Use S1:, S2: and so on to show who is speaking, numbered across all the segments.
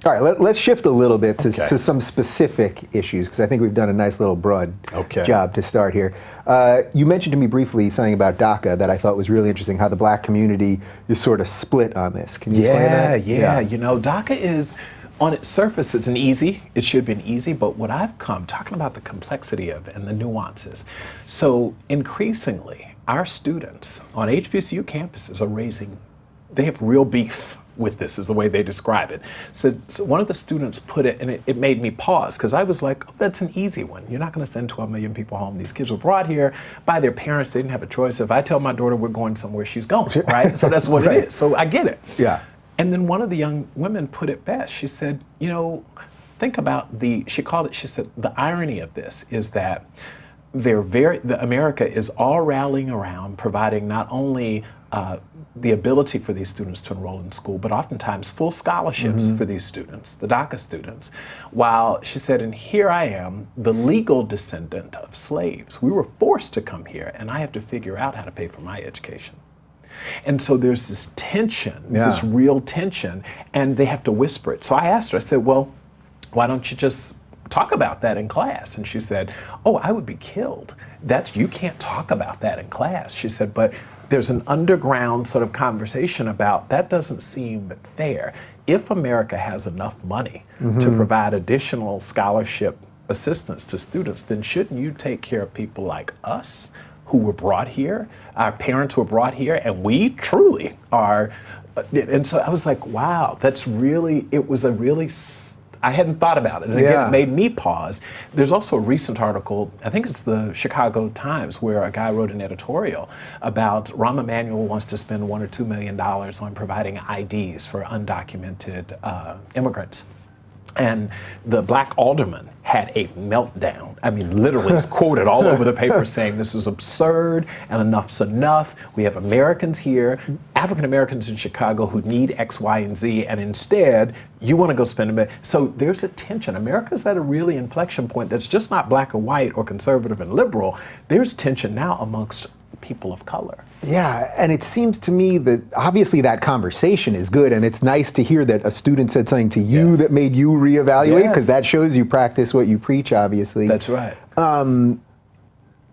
S1: All right, let's shift a little bit to some specific issues, because I think we've done a nice little broad job to start here. You mentioned to me briefly something about Daca that I thought was really interesting, how the black community is sort of split on this. Can you explain that?
S2: Yeah. You know, Daca is, on its surface, it should be an easy, but what I've come, talking about the complexity of it and the nuances. So increasingly, our students on HBCU campuses they have real beef with this, is the way they describe it. So one of the students put it, and it made me pause, because I was like, oh, that's an easy one. You're not gonna send 12 million people home. These kids were brought here by their parents. They didn't have a choice. If I tell my daughter we're going somewhere, she's going, right? So that's what it is. So I get it.
S1: Yeah.
S2: And then one of the young women put it best. She said, you know, think about she said, the irony of this is that America is all rallying around providing not only the ability for these students to enroll in school, but oftentimes full scholarships for these students, the Daca students. While she said, and here I am, the legal descendant of slaves. We were forced to come here, and I have to figure out how to pay for my education. And so there's this tension, this real tension, and they have to whisper it. So I asked her, I said, well, why don't you just talk about that in class? And she said, oh, I would be killed. You can't talk about that in class. She said, but there's an underground sort of conversation about that doesn't seem fair. If America has enough money to provide additional scholarship assistance to students, then shouldn't you take care of people like us who were brought here, our parents were brought here, and we truly are. And so I was like, wow, I hadn't thought about it. And again, it made me pause. There's also a recent article, I think it's the Chicago Times, where a guy wrote an editorial about Rahm Emanuel wants to spend $1 or $2 million on providing IDs for undocumented immigrants. And the black alderman had a meltdown. I mean, literally, it's quoted all over the paper saying this is absurd and enough's enough. We have Americans here, African Americans in Chicago who need X, Y, and Z, and instead, you want to go spend a bit. So there's a tension. America's at a really inflection point that's just not black or white or conservative and liberal. There's tension now amongst people of color.
S1: Yeah, and it seems to me that obviously that conversation is good, and it's nice to hear that a student said something to you that made you reevaluate, because that shows you practice what you preach, obviously.
S2: That's right.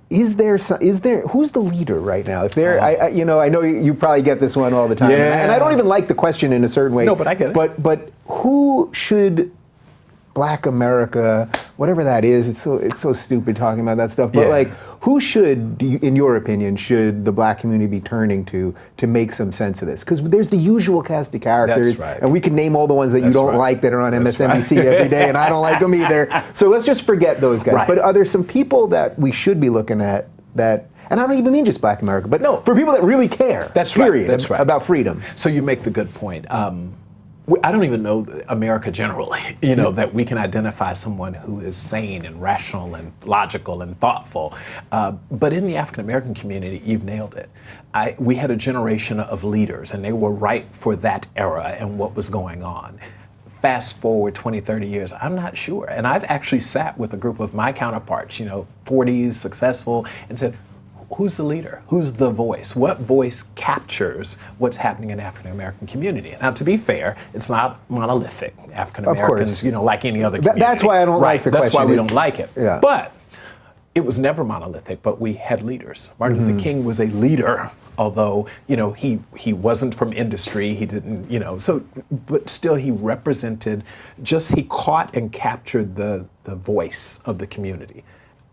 S1: Who's the leader right now? If there, I know you probably get this one all the time, and I don't even like the question in a certain way.
S2: No, but I get it.
S1: But who should Black America, whatever that is, it's so stupid talking about that stuff, but like, who in your opinion, should the black community be turning to make some sense of this? Because there's the usual cast of characters, and we can name all the ones that you don't like that are on MSNBC every day, and I don't like them either. So let's just forget those guys. But are there some people that we should be looking at that, and I don't even mean just Black America, but no, for people that really care, about freedom?
S2: So you make the good point. I don't even know America generally, that we can identify someone who is sane and rational and logical and thoughtful. But in the African American community, you've nailed it. We had a generation of leaders, and they were right for that era and what was going on. Fast forward 20, 30 years, I'm not sure. And I've actually sat with a group of my counterparts, 40s, successful, and said, who's the leader? Who's the voice? What voice captures what's happening in the African American community? Now, to be fair, it's not monolithic. African Americans, like any other community.
S1: That's why I don't like the question.
S2: That's why we don't like it. Yeah. But it was never monolithic, but we had leaders. Martin Luther King was a leader, although, he wasn't from industry, he didn't, but still he represented, he caught and captured the voice of the community.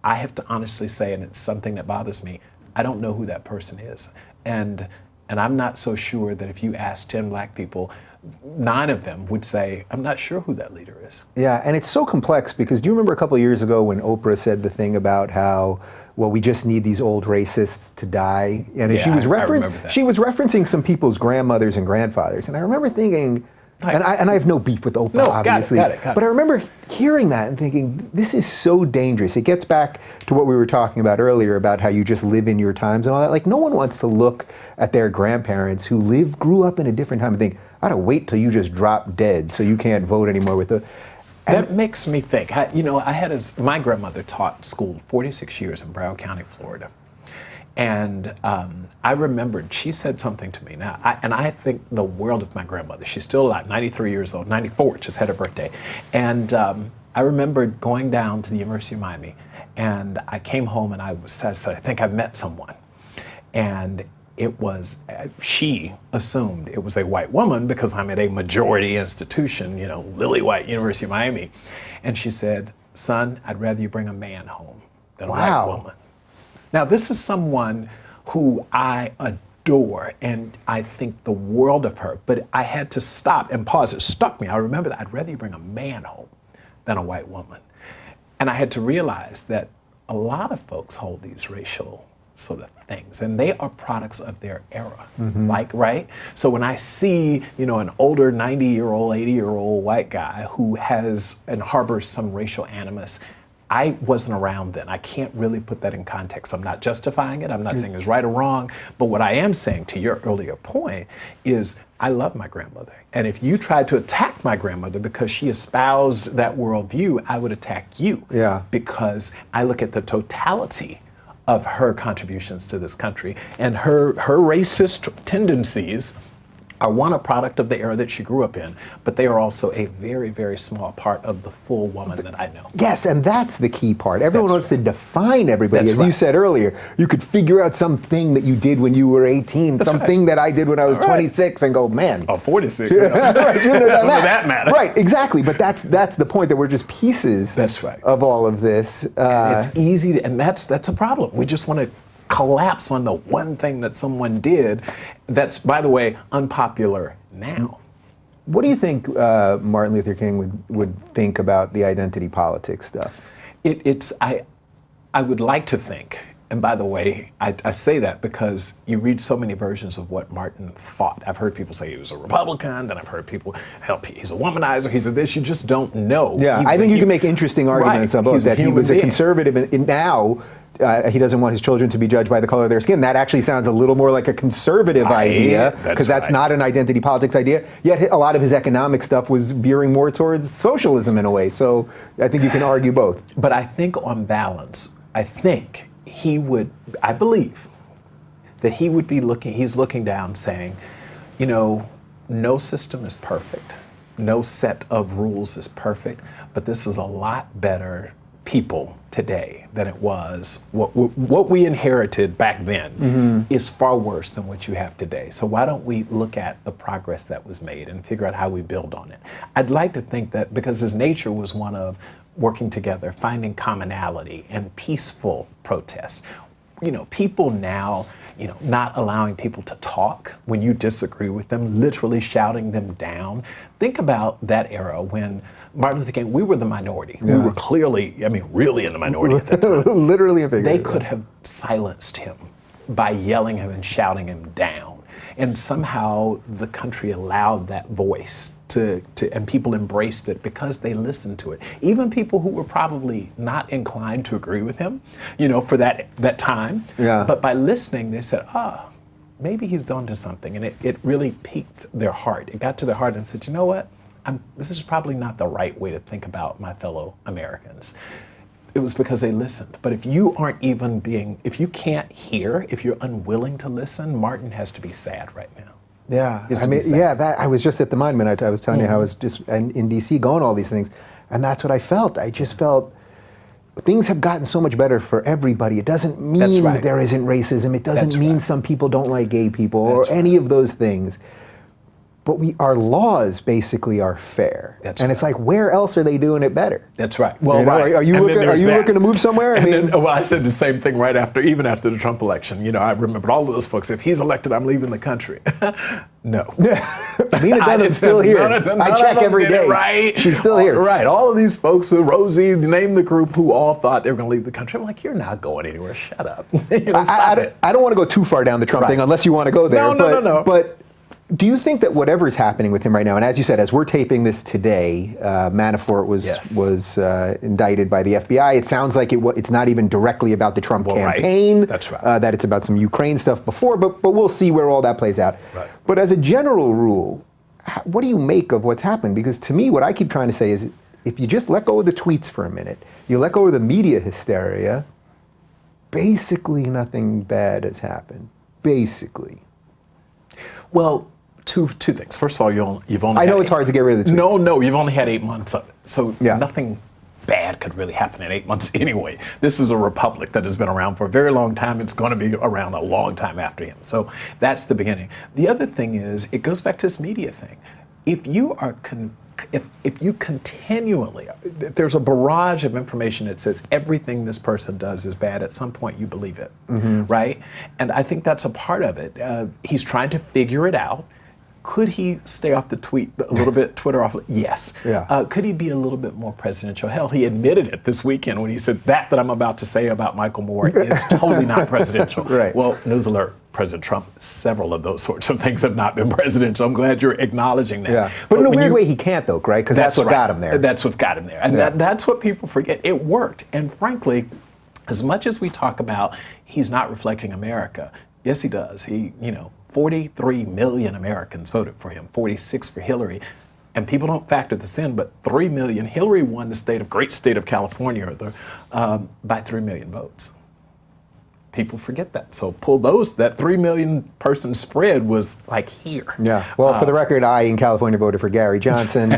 S2: I have to honestly say, and it's something that bothers me, I don't know who that person is. And I'm not so sure that if you ask 10 black people, 9 of them would say, I'm not sure who that leader is.
S1: Yeah, and it's so complex, because do you remember a couple of years ago when Oprah said the thing about how, well, we just need these old racists to die? And she was referencing some people's grandmothers and grandfathers. And I remember thinking, and I have no beef with Oprah, obviously. Got it. But I remember hearing that and thinking, this is so dangerous. It gets back to what we were talking about earlier about how you just live in your times and all that. Like, no one wants to look at their grandparents who grew up in a different time and think, I gotta wait till you just drop dead so you can't vote anymore with the.
S2: That makes me think. My grandmother taught school 46 years in Broward County, Florida. And I remembered, she said something to me. Now, I think the world of my grandmother. She's still alive, 93 years old, 94, just had her birthday. And I remembered going down to the University of Miami, and I came home and I said, I think I've met someone. And it was, she assumed it was a white woman because I'm at a majority institution, you know, lily white, University of Miami. And she said, son, I'd rather you bring a man home than a white woman. Now, this is someone who I adore, and I think the world of her, but I had to stop and pause. It struck me. I remember that. I'd rather you bring a man home than a white woman. And I had to realize that a lot of folks hold these racial sort of things, and they are products of their era, like, right? So when I see, you know, an older 90-year-old, 80-year-old white guy who has and harbors some racial animus, I wasn't around then. I can't really put that in context. I'm not justifying it. I'm not saying it's right or wrong. But what I am saying, to your earlier point, is I love my grandmother. And if you tried to attack my grandmother because she espoused that worldview, I would attack you.
S1: Yeah.
S2: Because I look at the totality of her contributions to this country, and her racist tendencies are one, a product of the era that she grew up in, but they are also a very, very small part of the full woman that I know.
S1: Yes, and that's the key part. Everyone
S2: That's
S1: wants to define everybody.
S2: That's
S1: As you
S2: right.
S1: said earlier, you could figure out something that you did when you were 18,
S2: That's
S1: something
S2: right.
S1: that I did when I was
S2: All right.
S1: 26, and go, man.
S2: Oh, 46.
S1: Right, shouldn't have done
S2: What does that matter?
S1: Right, exactly. But that's the point, that we're just pieces
S2: That's right.
S1: of all of this.
S2: It's easy to, and that's a problem. We just want to collapse on the one thing that someone did that's, by the way, unpopular now.
S1: What do you think Martin Luther King would think about the identity politics stuff?
S2: I would like to think, and by the way, I say that because you read so many versions of what Martin thought. I've heard people say he was a Republican, then I've heard people, help, he's a womanizer, he's a this, you just don't know.
S1: Yeah, I think you can make interesting arguments on both, that he was a conservative, and now he doesn't want his children to be judged by the color of their skin. That actually sounds a little more like a conservative idea, because that's not an identity politics idea. Yet a lot of his economic stuff was veering more towards socialism in a way. So I think you can argue both.
S2: But I think on balance, I believe that he would be he's looking down saying, you know, no system is perfect. No set of rules is perfect, but this is a lot better people today than it was. What we inherited back then is far worse than what you have today. So why don't we look at the progress that was made and figure out how we build on it? I'd like to think that because his nature was one of working together, finding commonality and peaceful protest. You know, people now, you know, not allowing people to talk when you disagree with them, literally shouting them down. Think about that era when Martin Luther King, we were the minority.
S1: Yeah.
S2: We were clearly, I mean, really in the minority at that time.
S1: Literally a figure.
S2: They could have silenced him by yelling him and shouting him down. And somehow the country allowed that voice and people embraced it because they listened to it. Even people who were probably not inclined to agree with him, you know, for that time.
S1: Yeah.
S2: But by listening, they said, maybe he's on to something. And it really piqued their heart. It got to their heart and said, you know what? This is probably not the right way to think about my fellow Americans. It was because they listened. But if you if you can't hear, if you're unwilling to listen, Martin has to be sad right now.
S1: Yeah, I mean, I was just at the monument. I was telling you how I was just in D.C. going all these things, and that's what I felt. I just felt things have gotten so much better for everybody. It doesn't mean that there isn't racism. It doesn't mean some people don't like gay people or any of those things. But our laws basically are fair. It's like, where else are they doing it better?
S2: That's right. Well,
S1: you know, are you looking to move somewhere?
S2: I said the same thing even after the Trump election. You know, I remembered all of those folks. If he's elected, I'm leaving the country. No.
S1: Lena Dunham's still here. I check every day.
S2: Right.
S1: She's still here.
S2: Right. All of these folks, Rosie, name the group, who all thought they were going to leave the country. I'm like, you're not going anywhere. Shut up. You know, stop it.
S1: I don't want to go too far down the Trump thing unless you want to go there.
S2: No.
S1: But do you think that whatever is happening with him right now, and as you said, as we're taping this today, Manafort was indicted by the FBI. It sounds like it's not even directly about the Trump campaign.
S2: Right. That's right.
S1: That it's about some Ukraine stuff before, but we'll see where all that plays out.
S2: Right.
S1: But as a general rule, what do you make of what's happened? Because to me, what I keep trying to say is, if you just let go of the tweets for a minute, you let go of the media hysteria, basically nothing bad has happened. Basically.
S2: Well, two things. First of all, you've only.
S1: I know it's hard to get rid of the tweet.
S2: No, you've only had 8 months of it, so
S1: Yeah.
S2: nothing bad could really happen in 8 months anyway. This is a republic that has been around for a very long time. It's going to be around a long time after him. So that's the beginning. The other thing is, it goes back to this media thing. If you are if you continually, there's a barrage of information that says everything this person does is bad, at some point you believe it, right? And I think that's a part of it. He's trying to figure it out. Could he stay off the tweet a little bit, Twitter off? Yes.
S1: Yeah.
S2: Could he be a little bit more presidential? Hell, he admitted it this weekend when he said that I'm about to say about Michael Moore is totally not presidential.
S1: Right.
S2: Well, news alert, President Trump, several of those sorts of things have not been presidential. I'm glad you're acknowledging that.
S1: Yeah. But in a weird way, he can't, though, right? Because that's what got him there.
S2: That's what's got him there. And that's what people forget. It worked. And frankly, as much as we talk about he's not reflecting America, yes, he does. 43 million Americans voted for him, 46 for Hillary. And people don't factor this in, but 3 million, Hillary won the great state of California by 3 million votes. People forget that. So that 3 million person spread was like here.
S1: Yeah. Well, for the record, I in California voted for Gary Johnson.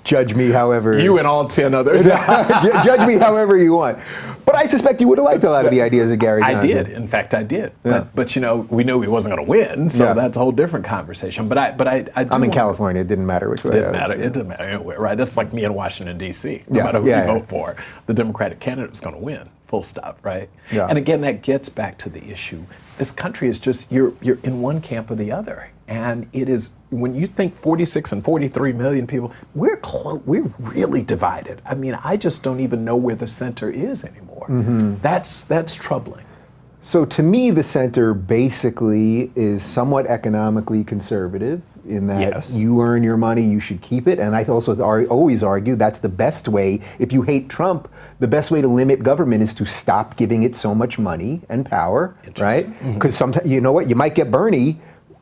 S1: Judge me however.
S2: You and all 10 others.
S1: Judge me however you want. But I suspect you would have liked a lot of the ideas of Gary Johnson.
S2: I did. In fact, I did.
S1: Yeah.
S2: But we knew he wasn't going to win, so that's a whole different conversation. But I do
S1: I'm in California. It didn't matter which way.
S2: It didn't matter anywhere, right? That's like me in Washington, D.C. No matter who you vote for, the Democratic candidate is going to win. Full stop, right?
S1: Yeah.
S2: And again, that gets back to the issue. This country is just, you're in one camp or the other. And it is, when you think 46 and 43 million people, we're really divided. I mean, I just don't even know where the center is anymore. That's troubling.
S1: So to me, the center basically is somewhat economically conservative in that you earn your money, you should keep it. And I also always argue that's the best way. If you hate Trump, the best way to limit government is to stop giving it so much money and power, right? Because sometimes, you know what, you might get Bernie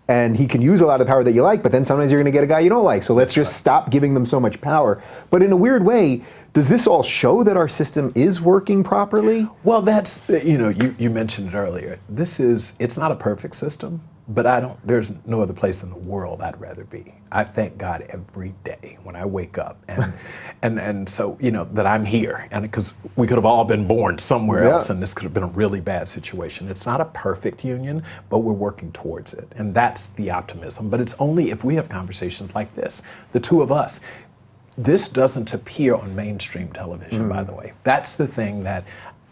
S1: and he can use a lot of the power that you like, but then sometimes you're going to get a guy you don't like. So let's just stop giving them so much power. But in a weird way, does this all show that our system is working properly?
S2: Well, that's, you mentioned it earlier. It's not a perfect system, but there's no other place in the world I'd rather be. I thank God every day when I wake up and so, that I'm here. And because we could have all been born somewhere else and this could have been a really bad situation. It's not a perfect union, but we're working towards it. And that's the optimism. But it's only if we have conversations like this, the two of us. This doesn't appear on mainstream television, by the way. That's the thing that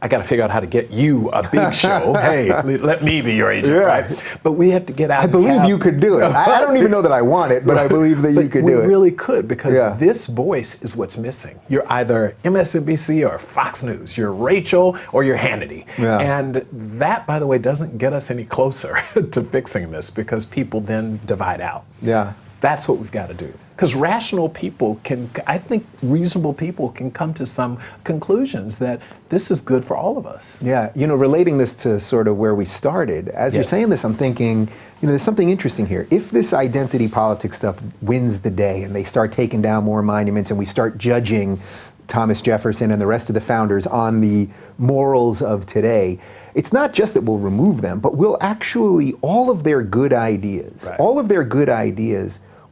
S2: I got to figure out how to get you a big show. Hey, let me be your agent, right? But we have to get out.
S1: I believe you could do it. I don't even know that I want it, but I believe that you could do it.
S2: We really could, because this voice is what's missing. You're either MSNBC or Fox News. You're Rachel or you're Hannity.
S1: Yeah.
S2: And that, by the way, doesn't get us any closer to fixing this, because people then divide out.
S1: Yeah.
S2: That's what we've got to do. Because rational people I think reasonable people can come to some conclusions that this is good for all of us.
S1: Yeah, relating this to sort of where we started, as you're saying this, I'm thinking, there's something interesting here. If this identity politics stuff wins the day and they start taking down more monuments and we start judging Thomas Jefferson and the rest of the founders on the morals of today, it's not just that we'll remove them, but we'll actually, all of their good ideas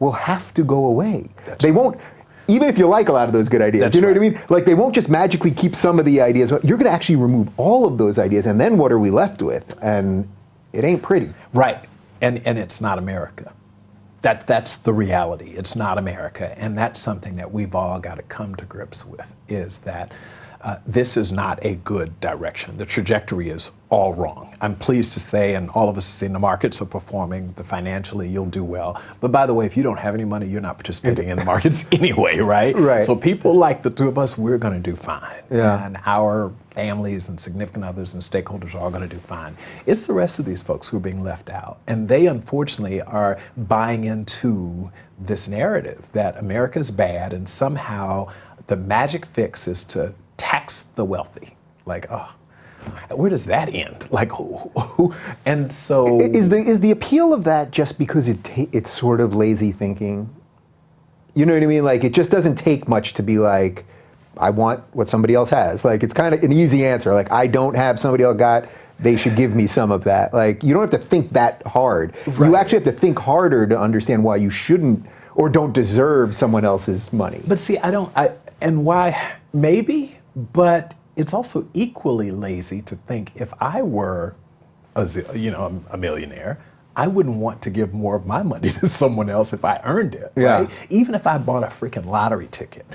S1: will have to go away. They won't, even if you like a lot of those good ideas, what I mean? Like, they won't just magically keep some of the ideas. You're going to actually remove all of those ideas, and then what are we left with? And it ain't pretty.
S2: Right, and it's not America. That's the reality. It's not America, and that's something that we've all got to come to grips with, is that this is not a good direction. The trajectory is all wrong. I'm pleased to say, and all of us have seen, the markets are performing. Financially, you'll do well. But by the way, if you don't have any money, you're not participating in the markets anyway, right?
S1: Right.
S2: So people like the two of us, we're going to do fine.
S1: Yeah.
S2: And our families and significant others and stakeholders are all going to do fine. It's the rest of these folks who are being left out. And they, unfortunately, are buying into this narrative that America's bad, and somehow the magic fix is to tax the wealthy. Like, where does that end? Like, who? And so
S1: is the appeal of that just because it's sort of lazy thinking? You know what I mean? Like, it just doesn't take much to be like, I want what somebody else has. Like, it's kind of an easy answer. Like, I don't have, somebody else got, they should give me some of that. Like, you don't have to think that hard. Right. You actually have to think harder to understand why you shouldn't or don't deserve someone else's money.
S2: But see, and why, maybe, but it's also equally lazy to think if I were a millionaire, I wouldn't want to give more of my money to someone else if I earned it, right? Even if I bought a freaking lottery ticket.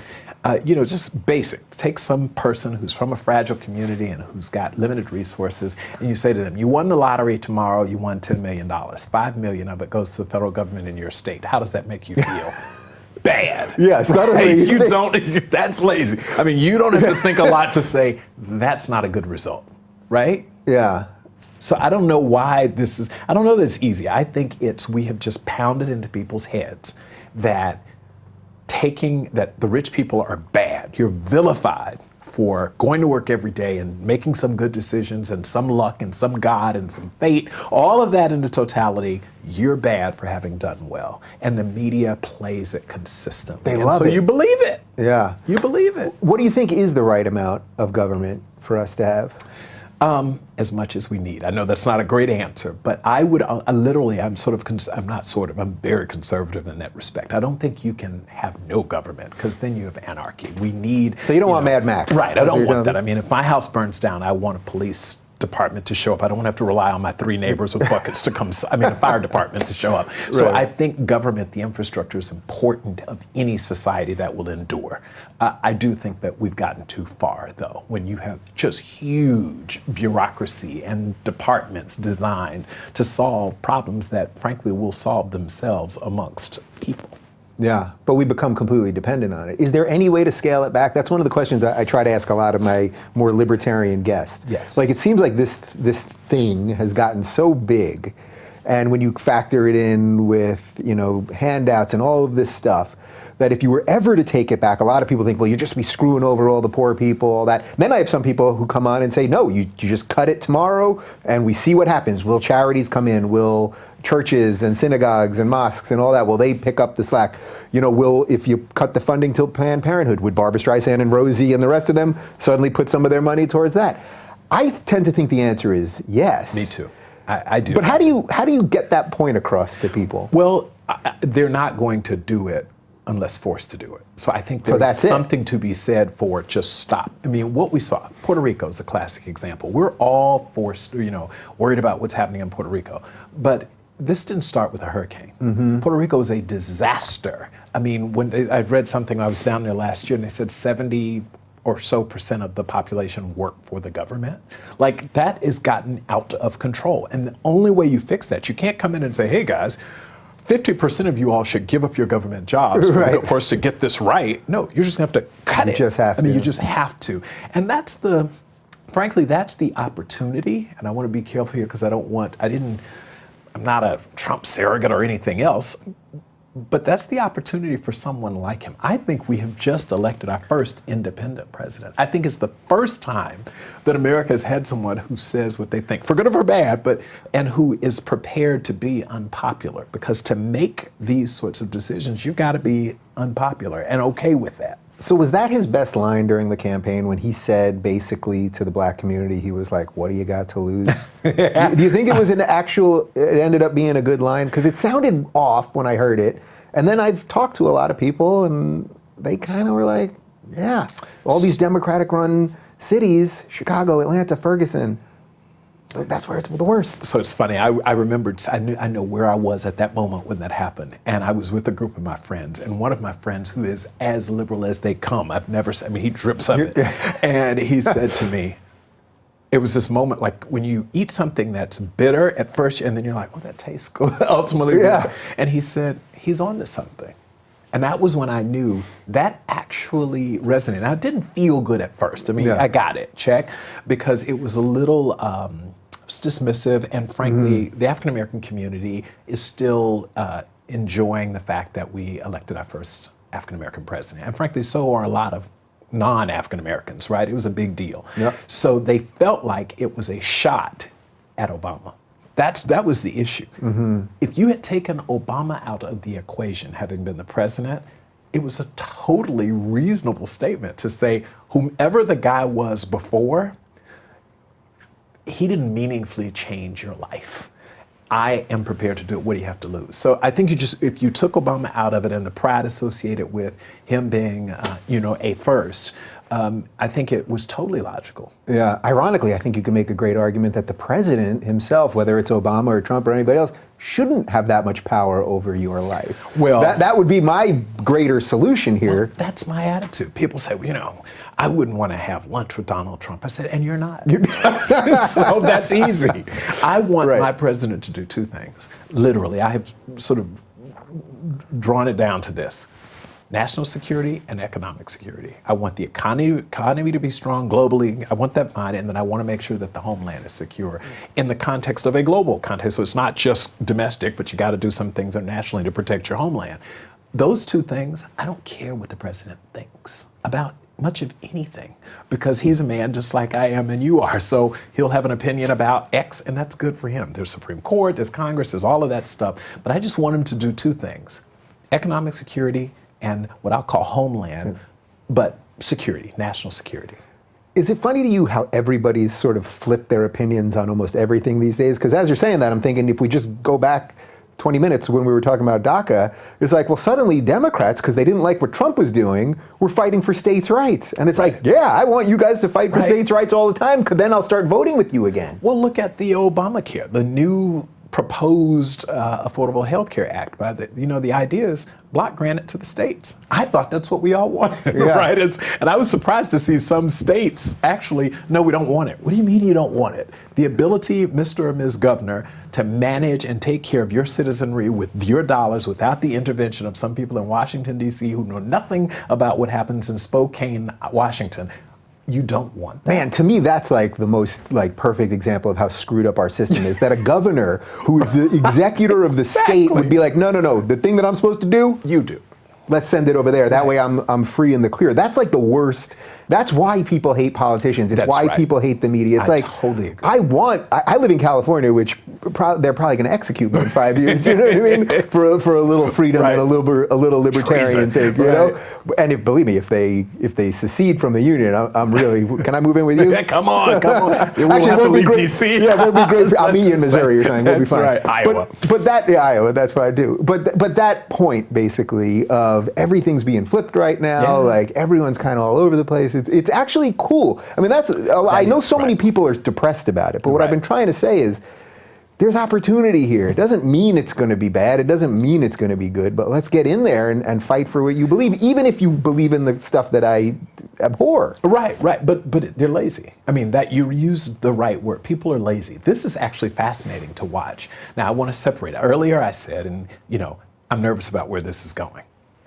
S2: Just basic. Take some person who's from a fragile community and who's got limited resources, and you say to them, you won the lottery tomorrow, you won $10 million. $5 million of it goes to the federal government in your state. How does that make you feel? Bad.
S1: Yeah, suddenly.
S2: You don't, that's lazy. I mean, you don't have to think a lot to say, that's not a good result, right?
S1: Yeah.
S2: So I don't know why I don't know that it's easy. I think we have just pounded into people's heads that that the rich people are bad. You're vilified for going to work every day and making some good decisions and some luck and some God and some fate. All of that in the totality, you're bad for having done well. And the media plays it consistently.
S1: They love it.
S2: So you believe it.
S1: Yeah.
S2: You believe it.
S1: What do you think is the right amount of government for us to have?
S2: As much as we need. I know that's not a great answer, but I'm very conservative in that respect. I don't think you can have no government, because then you have anarchy.
S1: So you don't want Mad Max?
S2: Right, I don't want that. I mean, if my house burns down, I want a police department to show up. I don't want to have to rely on my 3 neighbors with buckets to come, a fire department to show up. So
S1: Right.
S2: I think government, the infrastructure is important of any society that will endure. I do think that we've gotten too far, though, when you have just huge bureaucracy and departments designed to solve problems that, frankly, will solve themselves amongst people.
S1: Yeah, but we become completely dependent on it. Is there any way to scale it back? That's one of the questions I try to ask a lot of my more libertarian guests.
S2: Yes.
S1: Like, it seems like this thing has gotten so big, and when you factor it in with, handouts and all of this stuff, that if you were ever to take it back, a lot of people think, well, you'd just be screwing over all the poor people, all that. Then I have some people who come on and say, no, you just cut it tomorrow, and we see what happens. Will charities come in? Will churches and synagogues and mosques and all that, will they pick up the slack? If you cut the funding to Planned Parenthood, would Barbara Streisand and Rosie and the rest of them suddenly put some of their money towards that? I tend to think the answer is yes.
S2: Me too. I do.
S1: But how do you get that point across to people?
S2: Well, they're not going to do it unless forced to do it. So I think there's something to be said for just stop. I mean, what we saw, Puerto Rico is a classic example. We're all forced, worried about what's happening in Puerto Rico. But this didn't start with a hurricane. Mm-hmm. Puerto Rico is a disaster. I mean, I read something, I was down there last year, and they said 70% or so of the population work for the government. Like, that has gotten out of control. And the only way you fix that, you can't come in and say, hey guys, 50% of you all should give up your government jobs for us to get this right. No, you're just gonna have to cut it.
S1: You just have to.
S2: You just have to. And frankly, that's the opportunity. And I want to be careful here because I'm not a Trump surrogate or anything else, but that's the opportunity for someone like him. I think we have just elected our first independent president. I think it's the first time that America has had someone who says what they think, for good or for bad, and who is prepared to be unpopular. Because to make these sorts of decisions, you've got to be unpopular and okay with that.
S1: So was that his best line during the campaign, when he said basically to the black community, he was like, what do you got to lose? Yeah. Do you think it was it ended up being a good line? Because it sounded off when I heard it. And then I've talked to a lot of people and they kind of were like, yeah, all these Democratic run cities, Chicago, Atlanta, Ferguson, that's where it's the worst.
S2: So it's funny, I remembered, I know where I was at that moment when that happened. And I was with a group of my friends, and one of my friends, who is as liberal as they come, he drips of it. And he said to me, it was this moment, like when you eat something that's bitter at first, and then you're like, oh, that tastes good, ultimately.
S1: Yeah.
S2: And he said, he's on to something. And that was when I knew that actually resonated. Now, it didn't feel good at first. I mean, I got it, check, because it was a little dismissive, and frankly, the African American community is still enjoying the fact that we elected our first African American president. And frankly, so are a lot of non-African Americans, right? It was a big deal. Yep. So they felt like it was a shot at Obama. That was the issue. Mm-hmm. If you had taken Obama out of the equation, having been the president, it was a totally reasonable statement to say, whomever the guy was before, he didn't meaningfully change your life. I am prepared to do it. What do you have to lose? So I think if you took Obama out of it and the pride associated with him being, a first, I think it was totally logical.
S1: Yeah. Ironically, I think you can make a great argument that the president himself, whether it's Obama or Trump or anybody else, shouldn't have that much power over your life. Well, that would be my greater solution here.
S2: Well, that's my attitude. People say, I wouldn't want to have lunch with Donald Trump. I said, and you're not. So that's easy. I want my president to do two things. Literally, I have sort of drawn it down to this: national security and economic security. I want the economy to be strong globally. I want that fine, and then I want to make sure that the homeland is secure in the context of a global context. So it's not just domestic, but you got to do some things internationally to protect your homeland. Those two things, I don't care what the president thinks about much of anything, because he's a man just like I am and you are. So he'll have an opinion about X, and that's good for him. There's Supreme Court, there's Congress, there's all of that stuff. But I just want him to do two things: economic security and what I'll call homeland, but security, national security.
S1: Is it funny to you how everybody's sort of flipped their opinions on almost everything these days? Because as you're saying that, I'm thinking if we just go back 20 minutes when we were talking about Daca, it's like, well, suddenly Democrats, because they didn't like what Trump was doing, were fighting for states' rights. And it's like, yeah, I want you guys to fight for states' rights all the time, because then I'll start voting with you again.
S2: Well, look at the Obamacare, the new proposed Affordable Health Care Act. The idea is block grant it to the states. I thought that's what we all wanted, right? And I was surprised to see some states actually, no, we don't want it. What do you mean you don't want it? The ability, Mr. or Ms. Governor, to manage and take care of your citizenry with your dollars without the intervention of some people in Washington, D.C. who know nothing about what happens in Spokane, Washington. You don't want that.
S1: Man, to me, that's like the most perfect example of how screwed up our system is. That a governor who is the executor of the state would be like, no, the thing that I'm supposed to do, you do. Let's send it over there. That way I'm free in the clear. That's like the worst. That's why people hate politicians. It's why people hate the media. It's
S2: I totally agree.
S1: I live in California, which they're probably going to execute me in 5 years. You know what I mean? For a little freedom and a little libertarian thing. You know? And believe me, if they secede from the union, I'm really. Can I move in with you?
S2: Yeah, come on.
S1: Actually,
S2: have to leave DC.
S1: Yeah, that'd be great. I'll meet you in Missouri or something. We'll be fine.
S2: That's right, Iowa.
S1: But Iowa. That's what I do. But that point basically of everything's being flipped right now. Like everyone's kind of all over the place. It's actually cool. I mean, I know so many people are depressed about it, but what I've been trying to say is there's opportunity here. It doesn't mean it's going to be bad. It doesn't mean it's going to be good, but let's get in there and fight for what you believe, even if you believe in the stuff that I abhor.
S2: Right. But they're lazy. I mean, that you use the right word. People are lazy. This is actually fascinating to watch. Now, I want to separate. Earlier I said, I'm nervous about where this is going.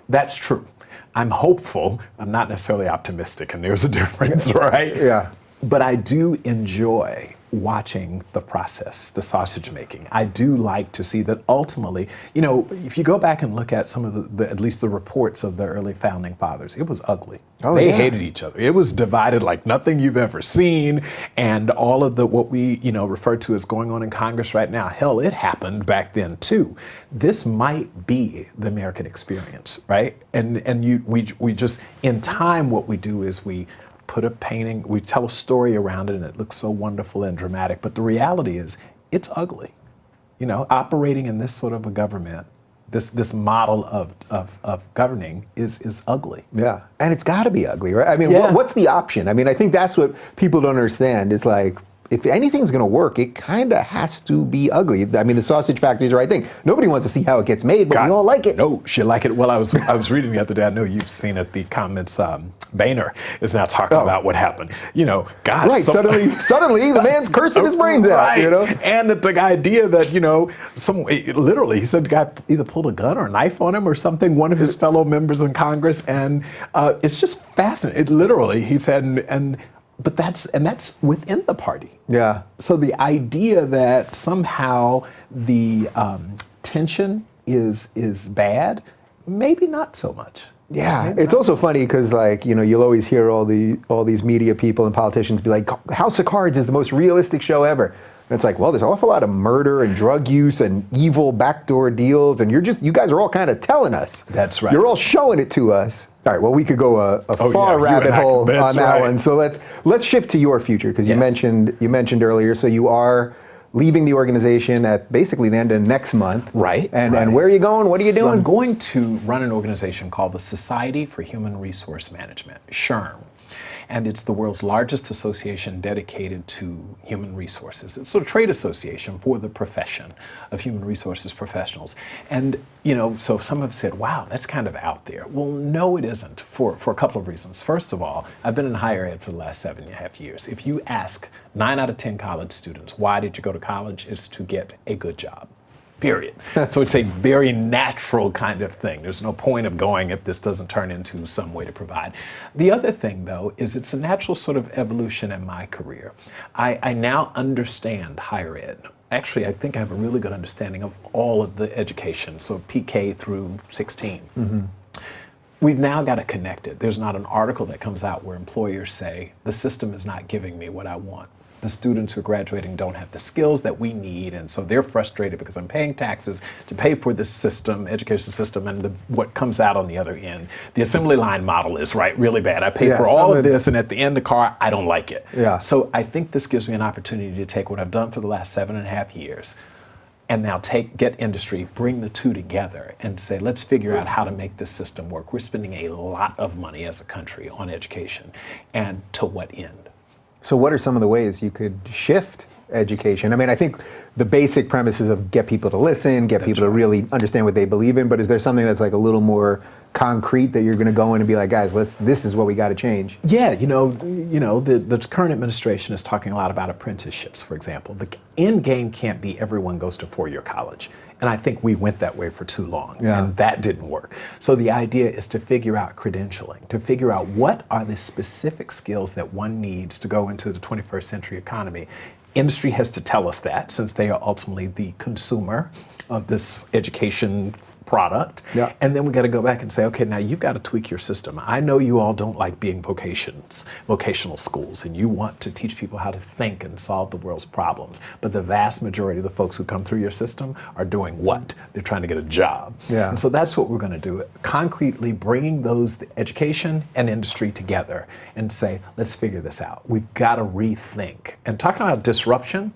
S2: That's true. I'm hopeful. I'm not necessarily optimistic, and there's a difference, right?
S1: Yeah.
S2: But I do enjoy watching the process, the sausage making. I do like to see that ultimately, if you go back and look at some of at least the reports of the early founding fathers, it was ugly. They hated each other. It was divided like nothing you've ever seen. And all of what we, refer to as going on in Congress right now, hell, it happened back then too. This might be the American experience, right? And we just, in time, what we do is we put a painting, we tell a story around it, and it looks so wonderful and dramatic. But the reality is, it's ugly. Operating in this sort of a government, this model of governing is ugly.
S1: Yeah, and it's got to be ugly, right? I mean, what's the option? I mean, I think that's what people don't understand. Is like, if anything's going to work, it kind of has to be ugly. I mean, the sausage factory is the right thing. Nobody wants to see how it gets made, but we all like it.
S2: No, she like it. Well, I was reading the other day. I know you've seen it. The comments. Boehner is now talking about what happened. Gosh.
S1: Right. Suddenly, the man's cursing his brains out.
S2: And the idea that literally he said the guy either pulled a gun or a knife on him or something. One of his fellow members in Congress, and it's just fascinating. It literally, he said, but that's within the party.
S1: Yeah.
S2: So the idea that somehow the tension is bad, maybe not so much.
S1: Yeah, it's also funny because you'll always hear all these media people and politicians be like, House of Cards is the most realistic show ever. And it's like, well, there's an awful lot of murder and drug use and evil backdoor deals, and you guys are all kind of telling us.
S2: That's right.
S1: You're all showing it to us. All right, well, we could go a far rabbit hole on that one. So let's shift to your future, because you mentioned earlier, so you are leaving the organization at basically the end of next month.
S2: Right.
S1: And where are you going? What are you doing?
S2: So I'm going to run an organization called the Society for Human Resource Management, SHRM. And it's the world's largest association dedicated to human resources. It's a trade association for the profession of human resources professionals. And, so some have said, wow, that's kind of out there. Well, no, it isn't, for a couple of reasons. First of all, I've been in higher ed for the last 7.5 years. If you ask 9 out of 10 college students, why did you go to college? It's to get a good job. Period. So it's a very natural kind of thing. There's no point of going if this doesn't turn into some way to provide. The other thing, though, is it's a natural sort of evolution in my career. I now understand higher ed. Actually, I think I have a really good understanding of all of the education, so PK through 16. Mm-hmm. We've now got to connect it. There's not an article that comes out where employers say, the system is not giving me what I want. The students who are graduating don't have the skills that we need, and so they're frustrated because I'm paying taxes to pay for this system, education system, and what comes out on the other end. The assembly line model is really bad. I pay for all of this, and at the end of the car, I don't like it.
S1: Yeah.
S2: So I think this gives me an opportunity to take what I've done for the last 7.5 years, and now get industry, bring the two together and say, let's figure out how to make this system work. We're spending a lot of money as a country on education, and to what end?
S1: So what are some of the ways you could shift education? I mean, I think the basic premise is of get people to listen, get people to really understand what they believe in, but is there something that's like a little more concrete that you're going to go in and be like, guys, this is what we got to change?
S2: Yeah, the current administration is talking a lot about apprenticeships, for example. The end game can't be everyone goes to 4-year college. And I think we went that way for too long, and that didn't work. So the idea is to figure out credentialing, to figure out what are the specific skills that one needs to go into the 21st century economy. Industry has to tell us that, since they are ultimately the consumer of this education product. Yeah. And then we got to go back and say, okay, now you've got to tweak your system. I know you all don't like being vocational schools, and you want to teach people how to think and solve the world's problems. But the vast majority of the folks who come through your system are doing what? They're trying to get a job. Yeah. And so that's what we're going to do, concretely bringing those education and industry together and say, let's figure this out. We've got to rethink. And talking about disruption,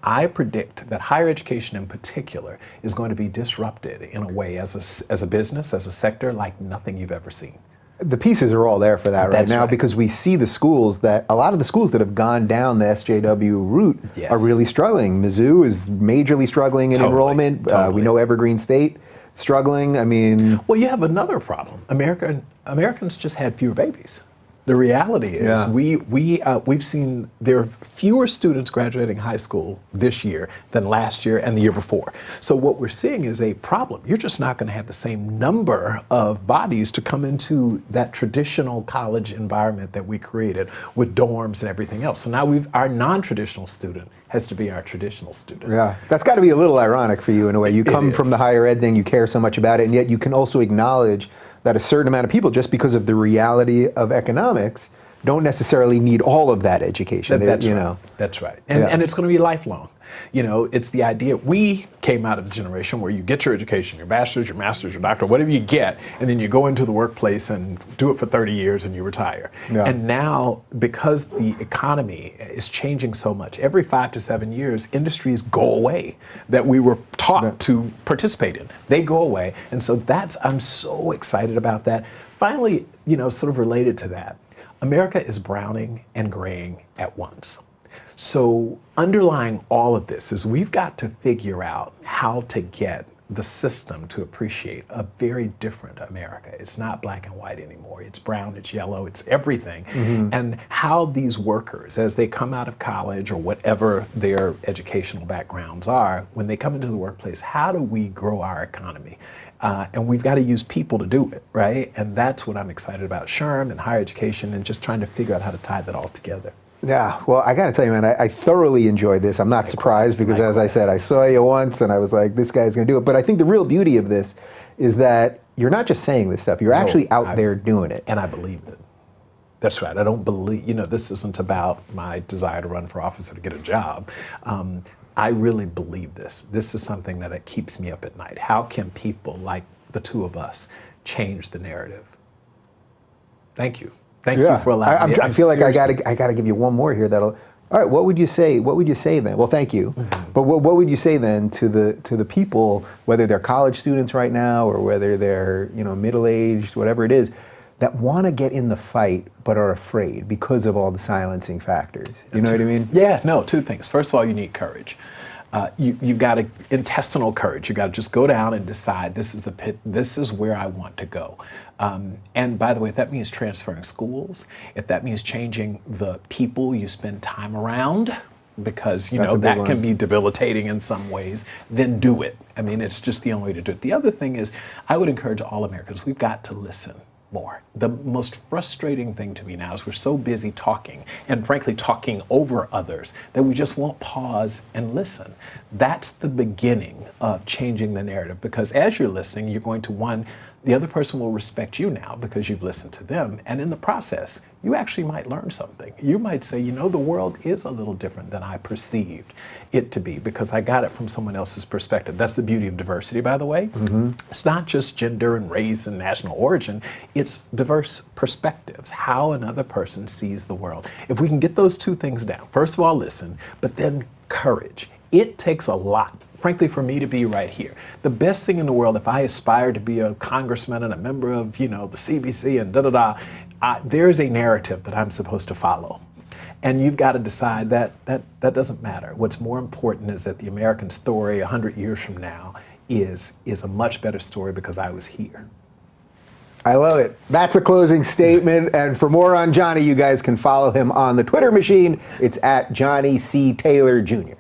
S2: I predict that higher education in particular is going to be disrupted in a way as a business, as a sector, like nothing you've ever seen.
S1: The pieces are all there for that right now, because we see a lot of the schools that have gone down the SJW route are really struggling. Mizzou is majorly struggling in enrollment. We know Evergreen State struggling. I mean,
S2: well, you have another problem. Americans just had fewer babies. The reality is we've seen there are fewer students graduating high school this year than last year and the year before. So what we're seeing is a problem. You're just not going to have the same number of bodies to come into that traditional college environment that we created with dorms and everything else. So now our non-traditional student has to be our traditional student.
S1: Yeah, that's got to be a little ironic for you in a way. You come from the higher ed thing, you care so much about it, and yet you can also acknowledge that a certain amount of people, just because of the reality of economics, don't necessarily need all of that education.
S2: That's right. And it's going to be lifelong. It's the idea. We came out of the generation where you get your education, your bachelor's, your master's, your doctorate, whatever you get, and then you go into the workplace and do it for 30 years and you retire. Yeah. And now, because the economy is changing so much, every 5 to 7 years, industries go away that we were taught to participate in. They go away. And so I'm so excited about that. Finally, sort of related to that, America is browning and graying at once. So underlying all of this is we've got to figure out how to get the system to appreciate a very different America. It's not black and white anymore. It's brown, it's yellow, it's everything. Mm-hmm. And how these workers, as they come out of college or whatever their educational backgrounds are, when they come into the workplace, how do we grow our economy? And we've got to use people to do it, right? And that's what I'm excited about, SHRM and higher education, and just trying to figure out how to tie that all together.
S1: Yeah, well, I got to tell you, man, I thoroughly enjoyed this. I'm not surprised because, as I said, I saw you once and I was like, this guy's going to do it. But I think the real beauty of this is that you're not just saying this stuff, you're actually out there doing it.
S2: And I believe it. That's right. I don't believe, this isn't about my desire to run for office or to get a job. I really believe this. This is something that it keeps me up at night. How can people like the two of us change the narrative? Thank you. Thank you for allowing me.
S1: I feel like I gotta give you one more here. All right. What would you say? What would you say then? Well, thank you. Mm-hmm. But what would you say then to the people, whether they're college students right now or whether they're middle-aged, whatever it is, that want to get in the fight but are afraid because of all the silencing factors? You know what I mean?
S2: Yeah. No. Two things. First of all, you need courage. You've got intestinal courage. You got to just go down and decide this is the pit. This is where I want to go. And by the way, if that means transferring schools, if that means changing the people you spend time around, because that can be debilitating in some ways, then do it. I mean, it's just the only way to do it. The other thing is, I would encourage all Americans, we've got to listen more. The most frustrating thing to me now is we're so busy talking, and frankly talking over others, that we just won't pause and listen. That's the beginning of changing the narrative, because as you're listening, you're going to, the other person will respect you now because you've listened to them, and in the process, you actually might learn something. You might say, the world is a little different than I perceived it to be because I got it from someone else's perspective. That's the beauty of diversity, by the way. Mm-hmm. It's not just gender and race and national origin. It's diverse perspectives, how another person sees the world. If we can get those two things down, first of all, listen, but then courage. It takes a lot, frankly, for me to be right here. The best thing in the world, if I aspire to be a congressman and a member of, the CBC and there's a narrative that I'm supposed to follow. And you've got to decide that doesn't matter. What's more important is that the American story 100 years from now is a much better story because I was here.
S1: I love it. That's a closing statement. And for more on Johnny, you guys can follow him on the Twitter machine. It's at Johnny C. Taylor Jr.